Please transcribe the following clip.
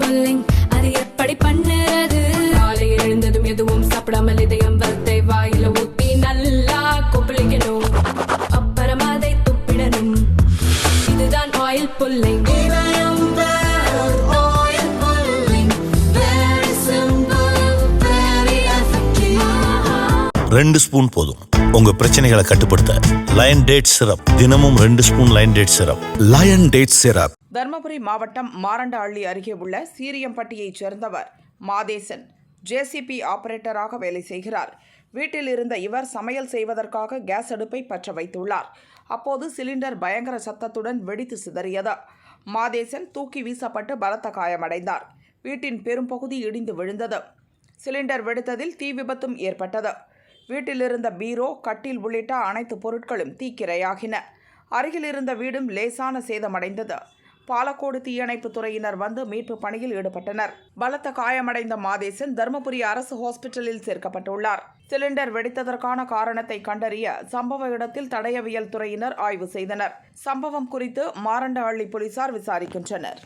Pulling அது எப்படி பண்ணுறது? காலையில் எழுந்ததும் எதுவும் சாப்பிடாமல் இதயம் வளத்தை வாயில ஊத்தி நல்லா கொப்பளிக்கணும், அப்புறம் அதை துப்பிடணும். இதுதான் ஆயில் புல்லிங். ரெண்டு ஸ்பூன் போதும் உங்க பிரச்சனைகளை கட்டுப்படுத்த. லயன் டேட் சிரப், தினமும் 2 spoon lion date syrup. Lion date syrup. Dharmapuri மாவட்டம் மாரண்டஹள்ளி அருகே உள்ள சீரியம்பட்டியைச் சேர்ந்தவர் மாதேசன் ஜேசிபி ஆபரேட்டராக வேலை செய்கிறார். வீட்டில் இருந்த இவர் சமையல் செய்வதற்காக கேஸ் அடுப்பை பற்ற வைத்துள்ளார். அப்போது சிலிண்டர் பயங்கர சத்தத்துடன் வெடித்து சிதறியது. மாதேசன் தூக்கி வீசப்பட்டு பலத்த காயமடைந்தார். வீட்டின் பெரும்பகுதி இடிந்து விழுந்தது. சிலிண்டர் வெடித்ததில் தீ விபத்தும் ஏற்பட்டது. வீட்டில் இருந்த பீரோ, கட்டில் உள்ளிட்ட அனைத்து பொருட்களும் தீக்கிரையாகின. அருகில் இருந்த வீடும் லேசான சேதமடைந்தது. பாலக்கோடு தீயணைப்பு துறையினர் வந்து மீட்பு பணியில் ஈடுபட்டனர். பலத்த காயமடைந்த மாதேசன் தர்மபுரி அரசு ஹாஸ்பிட்டலில் சேர்க்கப்பட்டுள்ளார். சிலிண்டர் வெடித்ததற்கான காரணத்தை கண்டறிய சம்பவ இடத்தில் தடயவியல் துறையினர் ஆய்வு செய்தனர். சம்பவம் குறித்து மாரண்டஹள்ளி போலீசார் விசாரிக்கின்றனர்.